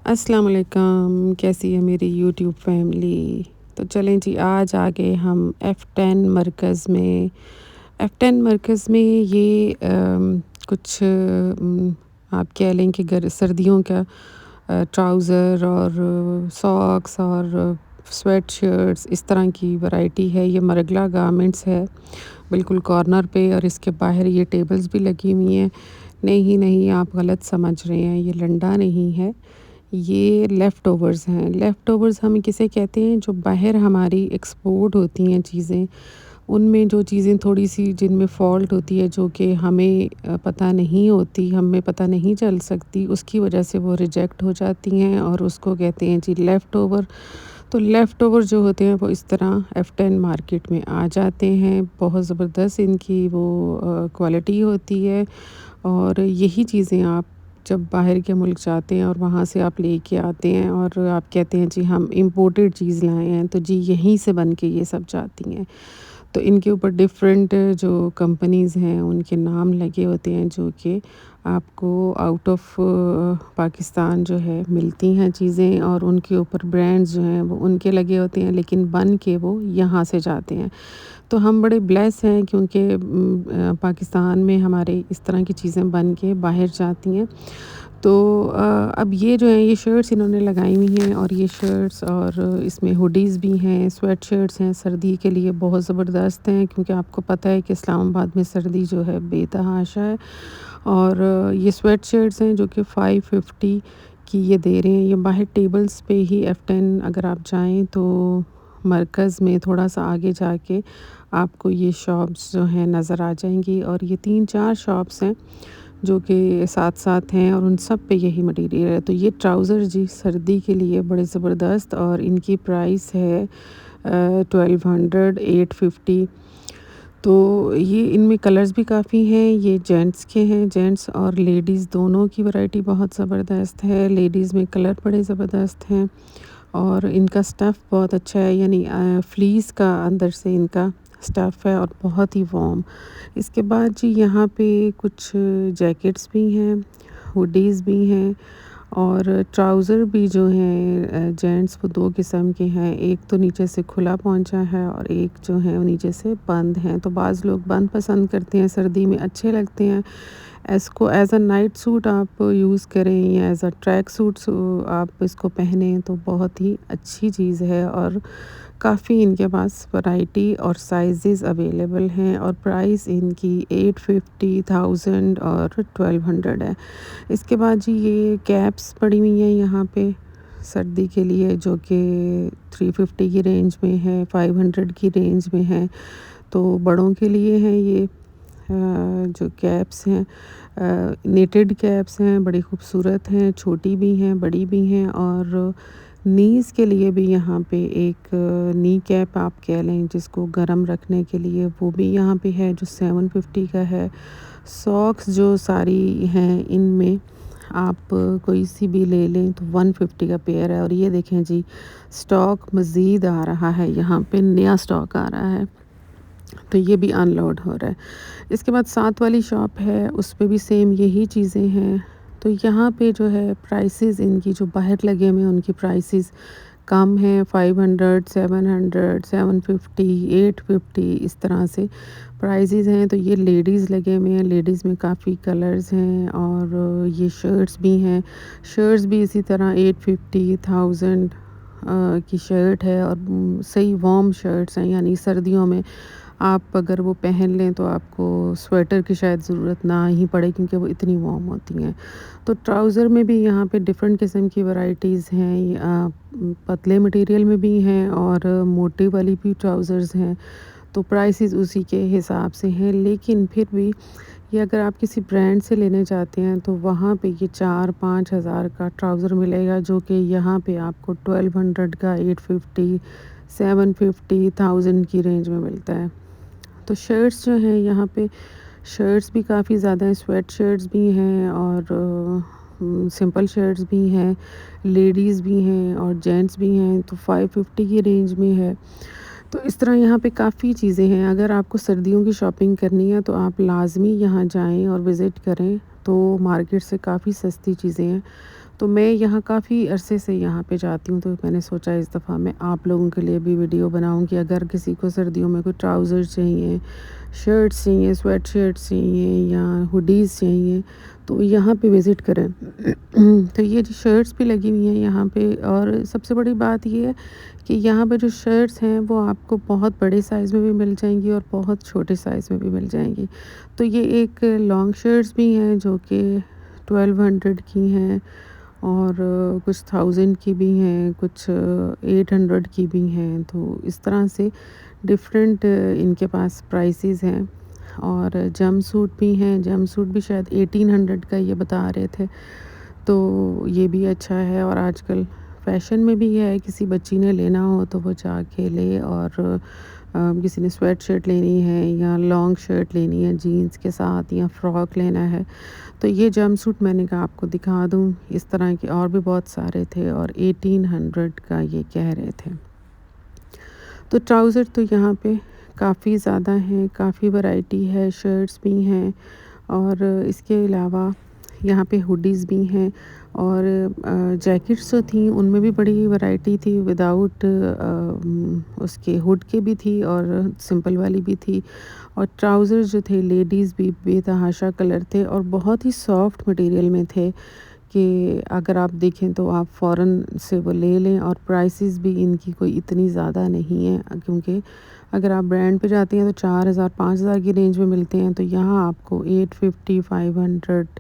अस्सलाम वालेकुम, कैसी है मेरी यूट्यूब फैमिली। तो चलें जी, आज आ गए हम F10 मरकज़ में। F10 मरकज़ में ये कुछ आप कह लें कि सर्दियों का ट्राउज़र और सॉक्स और स्वेट शर्ट्स इस तरह की वैरायटी है। ये मरगला गारमेंट्स है बिल्कुल कॉर्नर पे, और इसके बाहर ये टेबल्स भी लगी हुई हैं। नहीं, नहीं, आप गलत समझ रहे हैं, ये लंडा नहीं है, ये लेफ़्ट ओवर्स हैं। लेफ़्ट ओवर्स हम किसे कहते हैं, जो बाहर हमारी एक्सपोर्ट होती हैं चीज़ें, उनमें जो चीज़ें थोड़ी-सी जिनमें फ़ॉल्ट होती है, जो कि हमें पता नहीं होती, हमें पता नहीं चल सकती, उसकी वजह से वो रिजेक्ट हो जाती हैं और उसको कहते हैं जी लेफ़्ट ओवर। तो लेफ़्ट ओवर जो होते हैं वो इस तरह F10 मार्केट में आ जाते हैं। बहुत ज़बरदस्त इनकी वो क्वालिटी होती है, और यही चीज़ें आप जब बाहर के मुल्क जाते हैं और वहाँ से आप लेके आते हैं और आप कहते हैं जी हम इम्पोर्टेड चीज़ लाए हैं, तो जी यहीं से बन के ये सब जाती हैं। तो इनके ऊपर डिफरेंट जो कंपनीज़ हैं उनके नाम लगे होते हैं, जो कि आपको आउट ऑफ पाकिस्तान जो है मिलती हैं चीज़ें, और उनके ऊपर ब्रांड्स जो हैं वो उनके लगे होते हैं, लेकिन बन के वो यहाँ से जाते हैं। तो हम बड़े ब्लेस हैं क्योंकि पाकिस्तान में हमारे इस तरह की चीज़ें बन के बाहर जाती हैं। तो अब ये जो है ये शर्ट्स इन्होंने लगाई हुई हैं, और ये शर्ट्स और इसमें हुडीज़ भी हैं, स्वेट शर्ट्स हैं, सर्दी के लिए बहुत ज़बरदस्त हैं, क्योंकि आपको पता है कि इस्लामाबाद में सर्दी जो है बेतहाशा है। और ये स्वेट शर्ट्स हैं जो कि 550 की ये दे रहे हैं। ये बाहर टेबल्स पे ही F10 अगर आप जाएँ तो मरकज़ में थोड़ा सा आगे जाके आपको ये शॉप्स जो हैं नज़र आ जाएंगी, और ये 3-4 शॉप्स हैं जो कि साथ-साथ हैं, और उन सब पे यही मटेरियल है। तो ये ट्राउज़र जी सर्दी के लिए बड़े ज़बरदस्त, और इनकी प्राइस है 1200 850। तो ये इनमें कलर्स भी काफ़ी हैं। ये जेंट्स के हैं, जेंट्स और लेडीज़ दोनों की वैरायटी बहुत ज़बरदस्त है। लेडीज़ में कलर बड़े ज़बरदस्त हैं, और इनका स्टफ़ बहुत अच्छा है, यानी फ्लीस का अंदर से इनका स्टफ़ है, और बहुत ही वार्म। इसके बाद जी यहाँ पे कुछ जैकेट्स भी हैं, हुडीज़ भी हैं, और ट्राउज़र भी जो हैं जेंट्स वो 2 किस्म के हैं। एक तो नीचे से खुला पहुँचा है, और एक जो है वो नीचे से बंद हैं। तो बाज़ लोग बंद पसंद करते हैं, सर्दी में अच्छे लगते हैं। इसको एज़ अ नाइट सूट आप यूज़ करें या एज़ अ ट्रैक सूट आप इसको पहनें तो बहुत ही अच्छी चीज़ है, और काफ़ी इनके पास वैरायटी और साइज़ेस अवेलेबल हैं, और प्राइस इनकी 850 1000 और 1200 है। इसके बाद जी ये कैप्स पड़ी हुई हैं यहाँ पे सर्दी के लिए, जो कि 350 की रेंज में है, 500 की रेंज में है। तो बड़ों के लिए हैं ये जो कैप्स हैं, नेटेड कैप्स हैं, बड़ी खूबसूरत हैं, छोटी भी हैं, बड़ी भी हैं, और नीज़ के लिए भी यहाँ पे एक नी कैप आप कह लें जिसको गर्म रखने के लिए, वो भी यहाँ पे है जो 750 का है। सॉक्स जो सारी हैं इनमें आप कोई सी भी ले लें तो 150 का पेयर है, और ये देखें जी स्टॉक मज़ीद आ रहा है, यहाँ पे नया स्टॉक आ रहा है, तो ये भी अनलोड हो रहा है। इसके बाद साथ वाली शॉप है, उस पे भी सेम यही चीज़ें हैं। तो यहाँ पे जो है प्राइसेस इनकी जो बाहर लगे हुए हैं उनकी प्राइसेस कम हैं, 500 700 750 850 इस तरह से प्राइसेस हैं। तो ये लेडीज़ लगे हुए हैं, लेडीज़ में काफ़ी कलर्स हैं, और ये शर्ट्स भी हैं। शर्ट्स भी इसी तरह 850 1000 की शर्ट है, और सही वार्म शर्ट्स हैं, यानी सर्दियों में आप अगर वो पहन लें तो आपको स्वेटर की शायद ज़रूरत ना ही पड़े, क्योंकि वो इतनी वार्म होती हैं। तो ट्राउज़र में भी यहाँ पे डिफ़रेंट किस्म की वैराइटीज़ हैं, पतले मटेरियल में भी हैं, और मोटे वाली भी ट्राउज़र्स हैं। तो प्राइसेस उसी के हिसाब से हैं, लेकिन फिर भी ये अगर आप किसी ब्रांड से लेने जाते हैं तो वहाँ पे ये 4-5 हज़ार का ट्राउज़र मिलेगा, जो कि यहाँ पे आपको 1200 का 850 750 1000 की रेंज में मिलता है। तो शर्ट्स जो हैं यहाँ पे शर्ट्स भी काफ़ी ज़्यादा हैं, स्वेट शर्ट्स भी हैं, और सिंपल शर्ट्स भी हैं, लेडीज़ भी हैं, और जेंट्स भी हैं, तो 550 की रेंज में है। तो इस तरह यहाँ पे काफ़ी चीज़ें हैं। अगर आपको सर्दियों की शॉपिंग करनी है तो आप लाज़मी यहाँ जाएँ और विज़िट करें, तो मार्केट से काफ़ी सस्ती चीज़ें हैं। तो मैं यहाँ काफ़ी अरसे से यहाँ पे जाती हूँ, तो मैंने सोचा इस दफ़ा मैं आप लोगों के लिए भी वीडियो बनाऊँ कि अगर किसी को सर्दियों में कोई ट्राउज़र्स चाहिए, शर्ट्स चाहिए, स्वेट शर्ट्स चाहिए या हुडीज़ चाहिए, तो यहाँ पे विज़िट करें। तो ये जो शर्ट्स भी लगी हुई हैं यहाँ पे, और सबसे बड़ी बात ये है कि यहाँ पे जो शर्ट्स हैं वो आपको बहुत बड़े साइज़ में भी मिल जाएंगी और बहुत छोटे साइज़ में भी मिल जाएंगी। तो ये एक लॉन्ग शर्ट्स भी हैं जो कि 1200 की हैं, और कुछ 1000 की भी हैं, कुछ 800 की भी हैं। तो इस तरह से डिफरेंट इनके पास प्राइसेस हैं। और जंपसूट भी हैं, जंपसूट भी शायद 1800 का ये बता रहे थे, तो ये भी अच्छा है। और आजकल फ़ैशन में भी है, किसी बच्ची ने लेना हो तो वो जाके ले। और किसी ने स्वेट शर्ट लेनी है या लॉन्ग शर्ट लेनी है जीन्स के साथ, या फ्रॉक लेना है, तो ये जंपसूट मैंने कहा आपको दिखा दूँ। इस तरह के और भी बहुत सारे थे, और 1800 का ये कह रहे थे। तो ट्राउज़र तो यहाँ पे काफ़ी ज़्यादा हैं, काफ़ी वैरायटी है, शर्ट्स भी हैं, और इसके अलावा यहाँ पे हुडीज़ भी हैं। और जैकेट्स जो थी उनमें भी बड़ी वैरायटी थी, विदाउट उसके हुड के भी थी और सिंपल वाली भी थी। और ट्राउज़र्स जो थे लेडीज़ भी बेतहाशा कलर थे और बहुत ही सॉफ्ट मटेरियल में थे कि अगर आप देखें तो आप फ़ौरन से वो ले लें। और प्राइसेस भी इनकी कोई इतनी ज़्यादा नहीं है, क्योंकि अगर आप ब्रांड पे जाते हैं तो 4000 5000 की रेंज में मिलते हैं, तो यहाँ आपको 850 500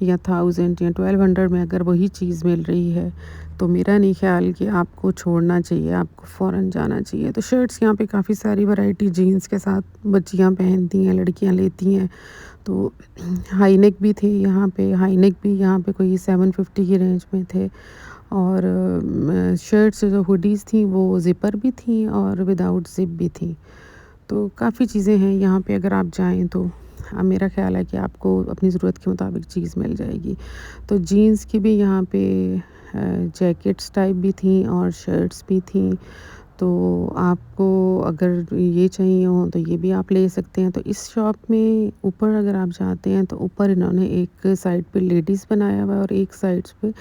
या 1000 या 1200 में अगर वही चीज़ मिल रही है, तो मेरा नहीं ख़्याल कि आपको छोड़ना चाहिए, आपको फ़ौरन जाना चाहिए। तो शर्ट्स यहाँ पे काफ़ी सारी वैरायटी जीन्स के साथ बच्चियाँ पहनती हैं, लड़कियाँ लेती हैं। तो हाई नेक भी थे यहाँ पे, हाई नेक भी यहाँ पे कोई 750 की रेंज में थे। और शर्ट्स जो हुडीज़ थी वो ज़िपर भी थी और विदाउट ज़िप भी थी। तो काफ़ी चीज़ें हैं यहाँ पे, अगर आप जाएँ तो मेरा ख़्याल है कि आपको अपनी ज़रूरत के मुताबिक चीज़ मिल जाएगी। तो जीन्स की भी यहाँ पे जैकेट्स टाइप भी थी और शर्ट्स भी थी। तो आपको अगर ये चाहिए हो तो ये भी आप ले सकते हैं। तो इस शॉप में ऊपर अगर आप जाते हैं तो ऊपर इन्होंने एक साइड पे लेडीज़ बनाया हुआ है और एक साइड पे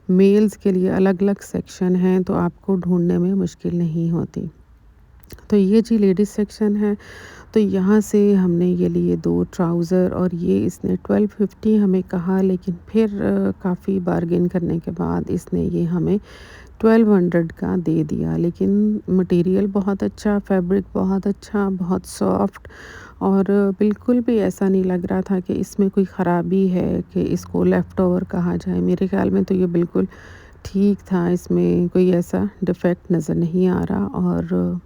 मेल्स के लिए अलग-अलग सेक्शन हैं, तो आपको ढूँढने में मुश्किल नहीं होती। तो ये जी लेडीज़ सेक्शन है, तो यहाँ से हमने ये लिए 2 ट्राउज़र, और ये इसने 1250 हमें कहा, लेकिन फिर काफ़ी बार्गेन करने के बाद इसने ये हमें 1200 का दे दिया। लेकिन मटेरियल बहुत अच्छा, फैब्रिक बहुत अच्छा, बहुत सॉफ्ट, और बिल्कुल भी ऐसा नहीं लग रहा था कि इसमें कोई ख़राबी है कि इसको लेफ़्ट ओवर कहा जाए। मेरे ख़्याल में तो ये बिल्कुल ठीक था, इसमें कोई ऐसा डिफ़ेक्ट नज़र नहीं आ रहा, और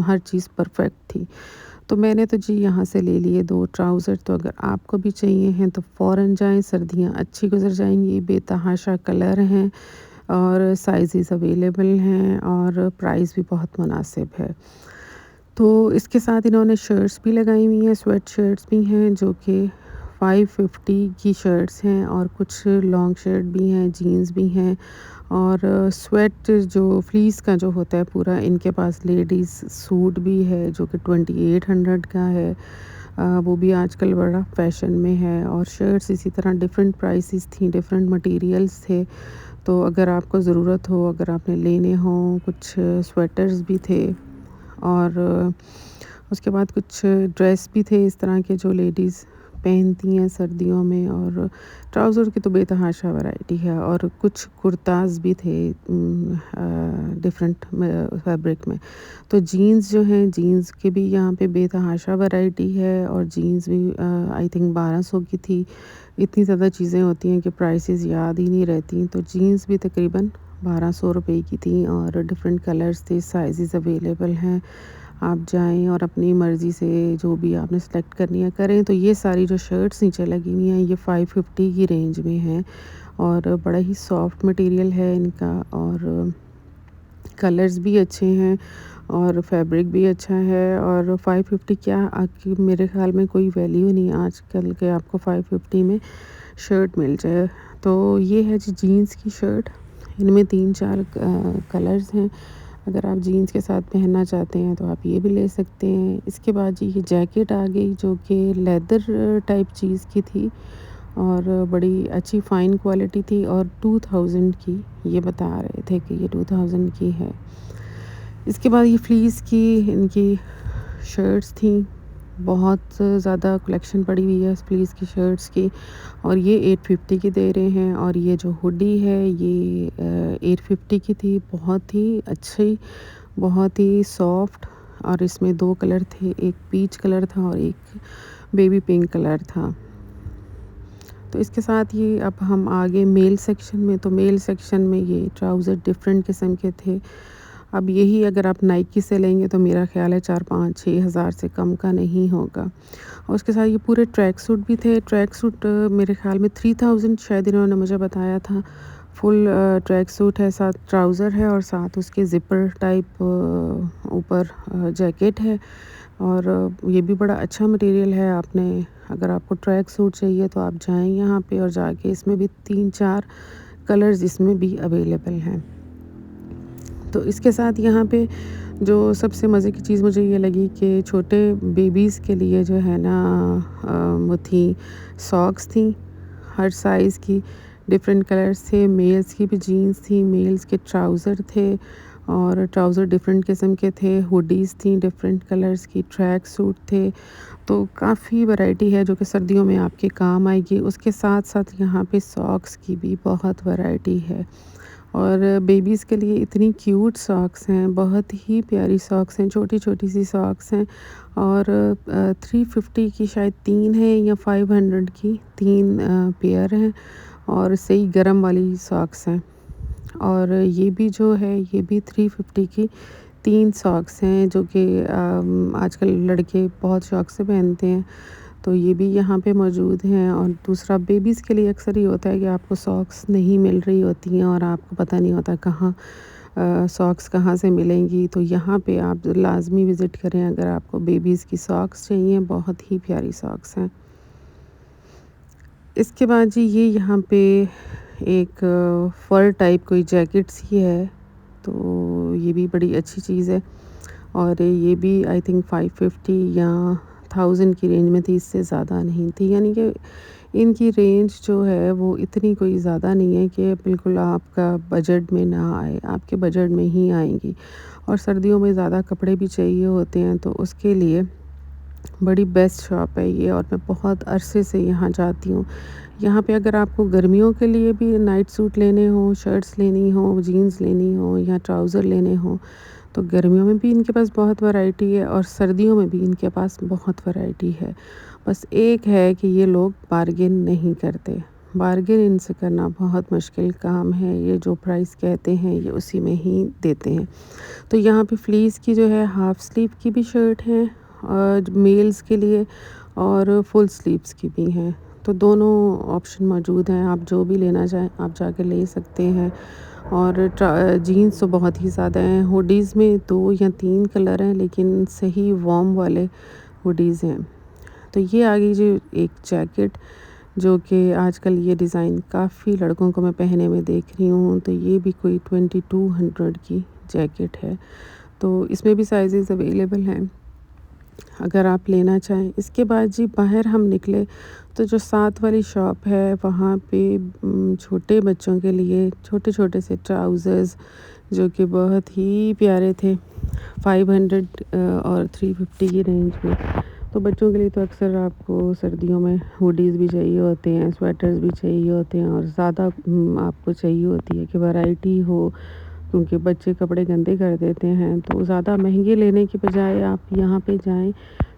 हर चीज़ परफ़ेक्ट थी। तो मैंने तो जी यहाँ से ले लिए 2 ट्राउज़र। तो अगर आपको भी चाहिए हैं तो फ़ौरन जाएँ, सर्दियाँ अच्छी गुज़र जाएँगी। बेतहाशा कलर हैं और साइज़ेज़ अवेलेबल हैं, और प्राइस भी बहुत मुनासिब है। तो इसके साथ इन्होंने शर्ट्स भी लगाई हुई हैं, स्वेट शर्ट्स भी हैं जो कि 550 की शर्ट्स हैं, और कुछ लॉन्ग शर्ट भी हैं, जीन्स भी हैं, और स्वेट जो फ्लीस का जो होता है पूरा, इनके पास लेडीज़ सूट भी है जो कि 2800 का है। वो भी आजकल बड़ा फ़ैशन में है। और शर्ट्स इसी तरह डिफरेंट प्राइसेस थी, डिफरेंट मटेरियल्स थे। तो अगर आपको ज़रूरत हो, अगर आपने लेने हों, कुछ स्वेटर्स भी थे, और उसके बाद कुछ ड्रेस भी थे इस तरह के जो लेडीज़ पहनती हैं सर्दियों में। और ट्राउज़र की तो बेतहाशा वैरायटी है, और कुछ कुर्ताज़ भी थे डिफरेंट फैब्रिक में। तो जीन्स जो हैं, जीन्स के भी यहाँ पे बेतहाशा वैरायटी है, और जीन्स भी आई थिंक 1200 की थी। इतनी ज़्यादा चीज़ें होती हैं कि प्राइसेस याद ही नहीं रहती। तो जीन्स भी तकरीबन 1200 रुपए की थी, और डिफरेंट कलर्स थे, साइज़ेज़ अवेलेबल हैं। आप जाएँ और अपनी मर्ज़ी से जो भी आपने सेलेक्ट करनी है करें। तो ये सारी जो शर्ट्स नीचे लगी हुई हैं, ये 550 की रेंज में हैं, और बड़ा ही सॉफ्ट मटेरियल है इनका, और कलर्स भी अच्छे हैं, और फैब्रिक भी अच्छा है। और 550 क्या, आपकी मेरे ख़्याल में कोई वैल्यू नहीं है आजकल के, आपको 550 में शर्ट मिल जाए। तो ये है जी जीन्स की शर्ट, इनमें 3-4 कलर्स हैं। अगर आप जीन्स के साथ पहनना चाहते हैं तो आप ये भी ले सकते हैं। इसके बाद जी ये जैकेट आ गई जो कि लेदर टाइप चीज़ की थी, और बड़ी अच्छी फ़ाइन क्वालिटी थी और 2000 की ये बता रहे थे कि ये 2000 की है। इसके बाद ये फ्लीस की इनकी शर्ट्स थी, बहुत ज़्यादा कलेक्शन पड़ी हुई है फ्लीस की शर्ट्स की और ये 850 की दे रहे हैं और ये जो हुडी है ये 850 की थी। बहुत ही अच्छी, बहुत ही सॉफ्ट और इसमें 2 कलर थे, एक पीच कलर था और एक बेबी पिंक कलर था। तो इसके साथ ये अब हम आगे मेल सेक्शन में, तो मेल सेक्शन में ये ट्राउज़र डिफरेंट किस्म के थे। अब यही अगर आप नाइकी से लेंगे तो मेरा ख़्याल है 4-5-6 हज़ार से कम का नहीं होगा। और उसके साथ ये पूरे ट्रैक सूट भी थे। ट्रैक सूट मेरे ख़्याल में 3000 शायद इन्होंने मुझे बताया था। फुल ट्रैक सूट है, साथ ट्राउज़र है और साथ उसके ज़िपर टाइप ऊपर जैकेट है और ये भी बड़ा अच्छा मटेरियल है। आपने अगर आपको ट्रैक सूट चाहिए तो आप जाएँ यहाँ पे और जाके इसमें भी 3-4 कलर्स इसमें भी अवेलेबल हैं। तो इसके साथ यहाँ पे जो सबसे मज़े की चीज़ मुझे ये लगी कि छोटे बेबीज़ के लिए जो है ना वो थी सॉक्स थी, हर साइज़ की डिफरेंट कलर्स थे। मेल्स की भी जीन्स थी, मेल्स के ट्राउज़र थे और ट्राउज़र डिफरेंट किस्म के थे, हुडीज़ थी डिफरेंट कलर्स की, ट्रैक सूट थे। तो काफ़ी वैरायटी है जो कि सर्दियों में आपके काम आएगी। उसके साथ-साथ यहाँ पे सॉक्स की भी बहुत वैरायटी है और बेबीज़ के लिए इतनी क्यूट सॉक्स हैं, बहुत ही प्यारी सॉक्स हैं, छोटी-छोटी सी सॉक्स हैं और 350 की शायद 3 है या 500 की 3 पेयर हैं और सही गरम वाली सॉक्स हैं। और ये भी जो है ये भी 350 की 3 सॉक्स हैं जो कि आजकल लड़के बहुत शौक से पहनते हैं। तो ये भी यहाँ पे मौजूद हैं और दूसरा बेबीज़ के लिए अक्सर ये होता है कि आपको सॉक्स नहीं मिल रही होती हैं और आपको पता नहीं होता कहाँ सॉक्स कहाँ से मिलेंगी। तो यहाँ पे आप लाज़मी विज़िट करें अगर आपको बेबीज़ की सॉक्स चाहिए, बहुत ही प्यारी सॉक्स हैं। इसके बाद जी ये यहाँ पे एक फर टाइप कोई जैकेट सी है, तो ये भी बड़ी अच्छी चीज़ है और ये भी आई थिंक 550 या 1000 की रेंज में थी, इससे ज़्यादा नहीं थी। यानी कि इनकी रेंज जो है वो इतनी कोई ज़्यादा नहीं है कि बिल्कुल आपका बजट में ना आए, आपके बजट में ही आएँगी। और सर्दियों में ज़्यादा कपड़े भी चाहिए होते हैं तो उसके लिए बड़ी बेस्ट शॉप है ये और मैं बहुत अरसे से यहाँ जाती हूँ। यहाँ पे अगर आपको गर्मियों के लिए भी नाइट सूट लेने हों, शर्ट्स लेनी हो, जीन्स लेनी हो या ट्राउज़र लेने हों, तो गर्मियों में भी इनके पास बहुत वैरायटी है और सर्दियों में भी इनके पास बहुत वैरायटी है। बस एक है कि ये लोग बार्गेन नहीं करते। बार्गेन इनसे करना बहुत मुश्किल काम है, ये जो प्राइस कहते हैं ये उसी में ही देते हैं। तो यहाँ पे फ्लीस की जो है हाफ़ स्लीव की भी शर्ट है और मेल्स के लिए और फुल स्लीव्स की भी हैं। तो दोनों ऑप्शन मौजूद हैं, आप जो भी लेना चाहें आप जाके ले सकते हैं। और जीन्स तो बहुत ही ज़्यादा हैं, हुडीज़ में 2 या 3 कलर हैं लेकिन सही वार्म वाले हुडीज़ हैं। तो ये आ गई जी एक जैकेट जो कि आजकल ये डिज़ाइन काफ़ी लड़कों को मैं पहने में देख रही हूँ, तो ये भी कोई 2200 की जैकेट है। तो इसमें भी साइज़ेज़ अवेलेबल हैं अगर आप लेना चाहें। इसके बाद जी बाहर हम निकले तो जो साथ वाली शॉप है वहाँ पे छोटे बच्चों के लिए छोटे-छोटे से ट्राउज़र्स जो कि बहुत ही प्यारे थे 500 और 350 की रेंज में। तो बच्चों के लिए तो अक्सर आपको सर्दियों में हुडीज़ भी चाहिए होते हैं, स्वेटर्स भी चाहिए होते हैं और ज़्यादा आपको चाहिए होती है कि वैरायटी हो क्योंकि बच्चे कपड़े गंदे कर देते हैं। तो ज़्यादा महंगे लेने की बजाय आप यहाँ पे जाएँ,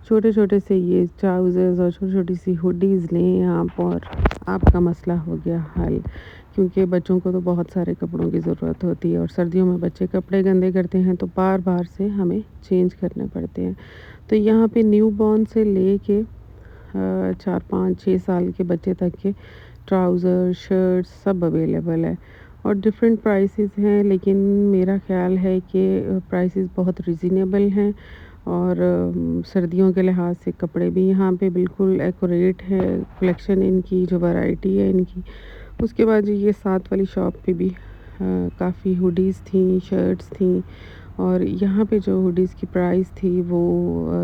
छोटे-छोटे से ये ट्राउज़र्स और छोटी-छोटी सी हुडीज़ लें आप और आपका मसला हो गया हल। क्योंकि बच्चों को तो बहुत सारे कपड़ों की ज़रूरत होती है और सर्दियों में बच्चे कपड़े गंदे करते हैं तो बार-बार से हमें चेंज करने पड़ते हैं। तो यहाँ पे न्यू बॉर्न से लेके 4-5-6 साल के बच्चे तक के ट्राउज़र, शर्ट्स सब अवेलेबल है और डिफरेंट प्राइसेस हैं लेकिन मेरा ख़्याल है कि प्राइसेस बहुत रीज़नेबल हैं और सर्दियों के लिहाज से कपड़े भी यहाँ पे बिल्कुल एक्यूरेट है। कलेक्शन इनकी जो वैरायटी है इनकी, उसके बाद जी ये साथ वाली शॉप पे भी काफ़ी हुडीज़ थी, शर्ट्स थी और यहाँ पे जो हुडीज़ की प्राइस थी वो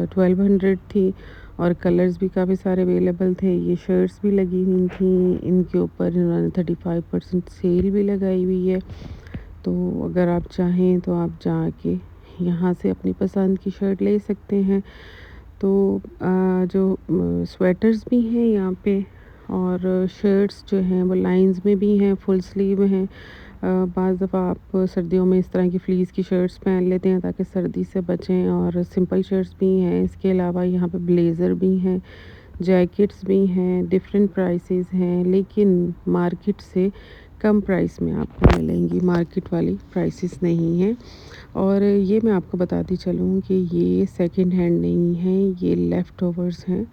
1200 थी और कलर्स भी काफ़ी सारे अवेलेबल थे। ये शर्ट्स भी लगी हुई थी, इनके ऊपर इन्होंने 35% सेल भी लगाई हुई है। तो अगर आप चाहें तो आप जाके यहाँ से अपनी पसंद की शर्ट ले सकते हैं। तो जो स्वेटर्स भी हैं यहाँ पे, और शर्ट्स जो हैं वो लाइंस में भी हैं, फुल स्लीव हैं। बाज़ दफ़ा आप सर्दियों में इस तरह की फ्लीस की शर्ट्स पहन लेते हैं ताकि सर्दी से बचें, और सिंपल शर्ट्स भी हैं। इसके अलावा यहाँ पे ब्लेज़र भी हैं, जैकेट्स भी हैं, डिफरेंट प्राइसेस हैं, लेकिन मार्केट से कम प्राइस में आपको मिलेंगी, मार्केट वाली प्राइसेस नहीं हैं। और ये मैं आपको बताती चलूँ कि ये सेकंड हैंड नहीं हैं, ये लेफ़्ट ओवर्स हैं।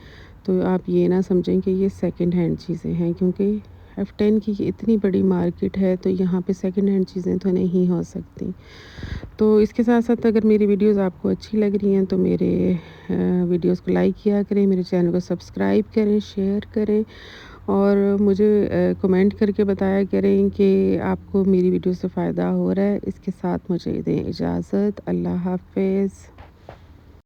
तो आप ये ना समझें कि ये सेकंड हैंड चीज़ें हैं, क्योंकि F10 की इतनी बड़ी मार्केट है तो यहाँ पे सेकंड हैंड चीज़ें तो नहीं हो सकती। तो इसके साथ-साथ अगर मेरी वीडियोज़ आपको अच्छी लग रही हैं तो मेरे वीडियोज़ को लाइक किया करें, मेरे चैनल को सब्सक्राइब करें, शेयर करें, और मुझे कमेंट करके बताया करें कि आपको मेरी वीडियो से फ़ायदा हो रहा है। इसके साथ मुझे दें इजाज़त। अल्लाह हाफ़िज़।